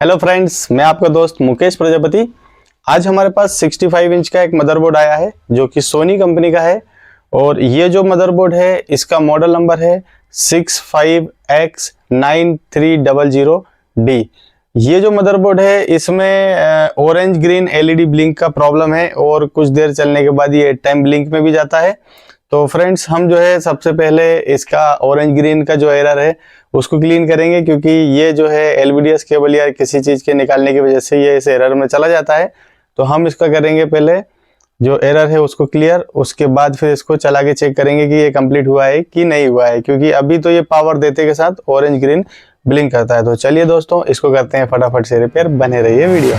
Hello friends, मैं आपका दोस्त मुकेश प्रजापति। आज हमारे पास 65 इंच का एक मदरबोर्ड आया है जो कि सोनी कंपनी का है। और ये जो मदरबोर्ड है इसका मॉडल नंबर है 65X9300D। ये जो मदरबोर्ड है इसमें ऑरेंज ग्रीन एलईडी ब्लिंक का प्रॉब्लम है और कुछ देर चलने के बाद ये टाइम ब्लिंक में भी जाता है। तो फ्रेंड्स, हम जो है सबसे पहले इसका ऑरेंज ग्रीन का जो एरर है उसको क्लीन करेंगे, क्योंकि ये जो है एलवीडीएस केबल या किसी चीज़ के निकालने की वजह से ये इस एरर में चला जाता है। तो हम इसका करेंगे पहले जो एरर है उसको क्लियर, उसके बाद फिर इसको चला के चेक करेंगे कि ये कंप्लीट हुआ है कि नहीं हुआ है, क्योंकि अभी तो ये पावर देते के साथ ऑरेंज ग्रीन ब्लिंक करता है। तो चलिए दोस्तों, इसको करते हैं फटाफट से रिपेयर। बने रहिए वीडियो।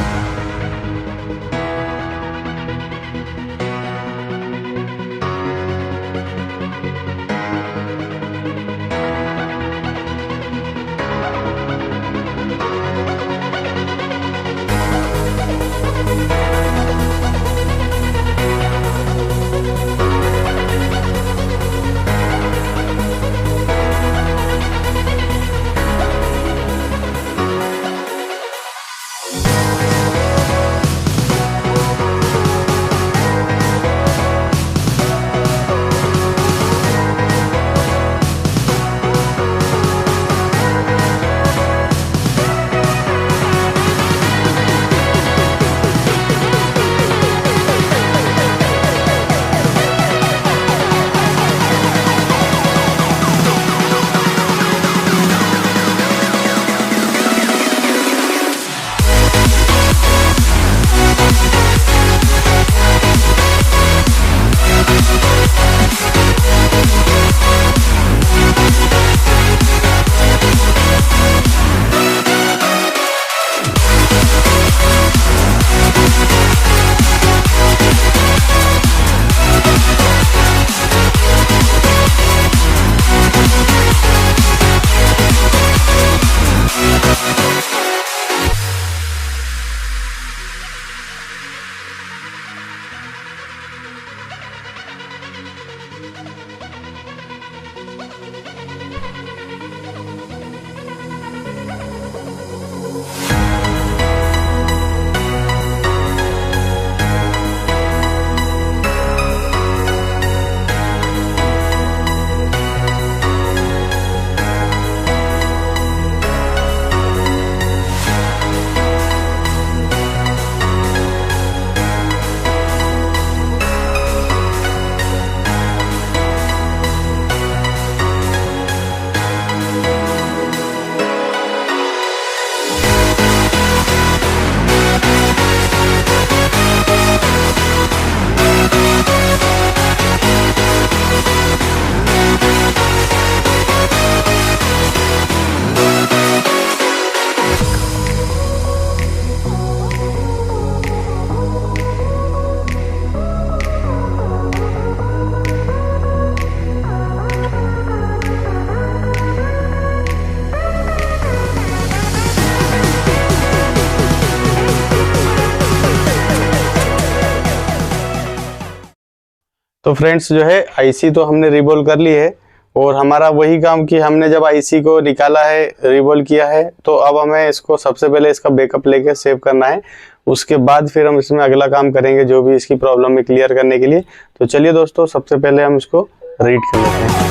तो फ्रेंड्स, जो है आईसी तो हमने रिबोल कर ली है और हमारा वही काम कि हमने जब आईसी को निकाला है, रिबोल किया है, तो अब हमें इसको सबसे पहले इसका बैकअप लेके सेव करना है। उसके बाद फिर हम इसमें अगला काम करेंगे जो भी इसकी प्रॉब्लम है क्लियर करने के लिए। तो चलिए दोस्तों, सबसे पहले हम इसको रीड कर लेते हैं।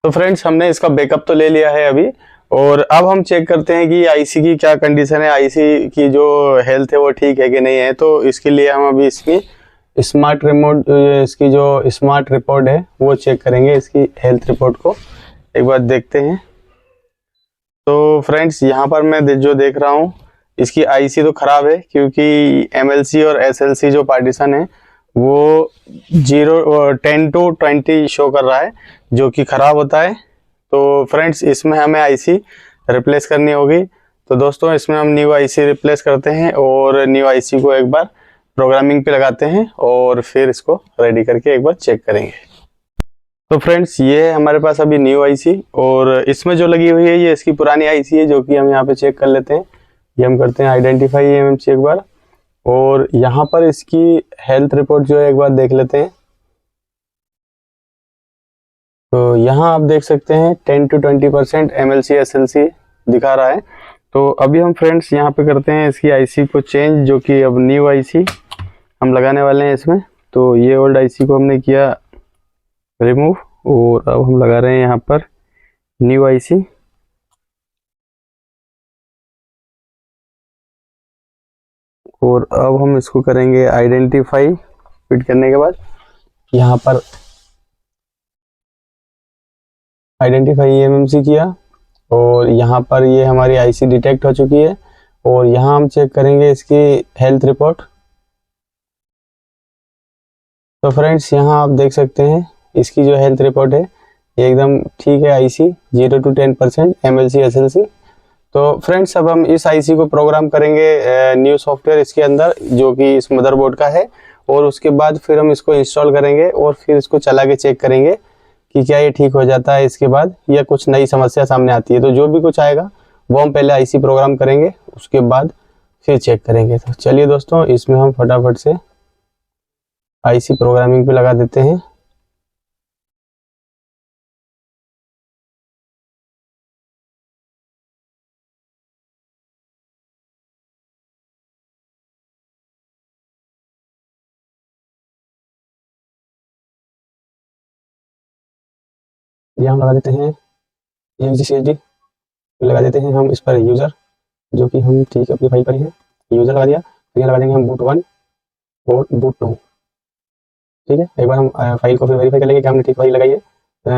तो फ्रेंड्स, हमने इसका बैकअप तो ले लिया है अभी, और अब हम चेक करते हैं कि आईसी की क्या कंडीशन है, आईसी की जो हेल्थ है वो ठीक है कि नहीं है। तो इसके लिए हम अभी इसकी स्मार्ट रिपोर्ट है वो चेक करेंगे। इसकी हेल्थ रिपोर्ट को एक बार देखते हैं। तो फ्रेंड्स, यहाँ पर मैं जो देख रहा हूँ इसकी आईसी तो ख़राब है, क्योंकि एमएलसी और एसएलसी जो पार्टीशन है वो 10 to 20 शो कर रहा है, जो कि ख़राब होता है। तो फ्रेंड्स, इसमें हमें आईसी रिप्लेस करनी होगी। तो दोस्तों, इसमें हम न्यू आईसी रिप्लेस करते हैं और न्यू आईसी को एक बार प्रोग्रामिंग पे लगाते हैं और फिर इसको रेडी करके एक बार चेक करेंगे। तो फ्रेंड्स ये है हमारे पास अभी न्यू आईसी, और इसमें जो लगी हुई है ये इसकी पुरानी आईसी है, जो कि हम यहाँ पे चेक कर लेते हैं। ये हम करते हैं आइडेंटिफाई एमएमसी एक बार, और यहाँ पर इसकी हेल्थ रिपोर्ट जो है एक बार देख लेते हैं। तो यहाँ आप देख सकते हैं 10 to 20% MLC SLC दिखा रहा है। तो अभी हम फ्रेंड्स यहाँ पे करते हैं इसकी आईसी को चेंज, जो कि अब न्यू आईसी हम लगाने वाले हैं इसमें। तो ये ओल्ड आईसी को हमने किया रिमूव, और अब हम लगा रहे हैं यहाँ पर न्यू आईसी। और अब हम इसको करेंगे आइडेंटिफाई। फिट करने के बाद यहाँ पर आइडेंटिफाई एमएमसी किया, और यहाँ पर ये हमारी आईसी डिटेक्ट हो चुकी है। और यहाँ हम चेक करेंगे इसकी हेल्थ रिपोर्ट। तो फ्रेंड्स यहाँ आप देख सकते हैं इसकी जो हेल्थ रिपोर्ट है ये एकदम ठीक है। IC 0 to 10% MLC SLC। तो फ्रेंड्स अब हम इस आईसी को प्रोग्राम करेंगे न्यू सॉफ्टवेयर इसके अंदर, जो कि इस मदरबोर्ड का है। और उसके बाद फिर हम इसको इंस्टॉल करेंगे और फिर इसको चला के चेक करेंगे कि क्या ये ठीक हो जाता है इसके बाद, या कुछ नई समस्या सामने आती है। तो जो भी कुछ आएगा वो हम पहले आईसी प्रोग्राम करेंगे, उसके बाद फिर चेक करेंगे। तो चलिए दोस्तों, इसमें हम फटाफट से आईसी प्रोग्रामिंग पे लगा देते हैं। यहाँ हम लगा देते हैं UGCHD, लगा देते हैं हम इस पर यूज़र, जो कि हम ठीक अपनी फाइल पर ही है। यूज़र लगा दिया। फिर यहाँ लगा देंगे हम boot 1 और boot 2। ठीक है, एक बार हम फाइल को फिर वेरीफाई कर लेंगे कि हमने ठीक फाइल लगाई है,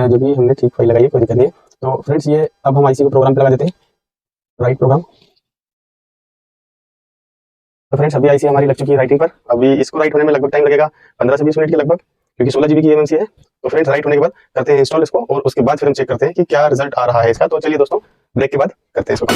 जो कि हमने ठीक फाइल लगाई है, कोई दिक्कत नहीं है। तो फ्रेंड्स ये अब हम आईसी को प्रोग्राम पे लगा देते हैं, राइट प्रोग्राम। तो फ्रेंड्स अभी आईसी हमारी लग चुकी है राइटिंग पर। अभी इसको राइट होने में लगभग टाइम लगेगा 15 से 20 मिनट के लगभग, क्योंकि 16 GB की एमएमसी है। तो फ्रेंड्स राइट होने के बाद करते हैं इंस्टॉल इसको, और उसके बाद फिर हम चेक करते हैं कि क्या रिजल्ट आ रहा है इसका। तो चलिए दोस्तों, ब्रेक के बाद करते हैं इसको।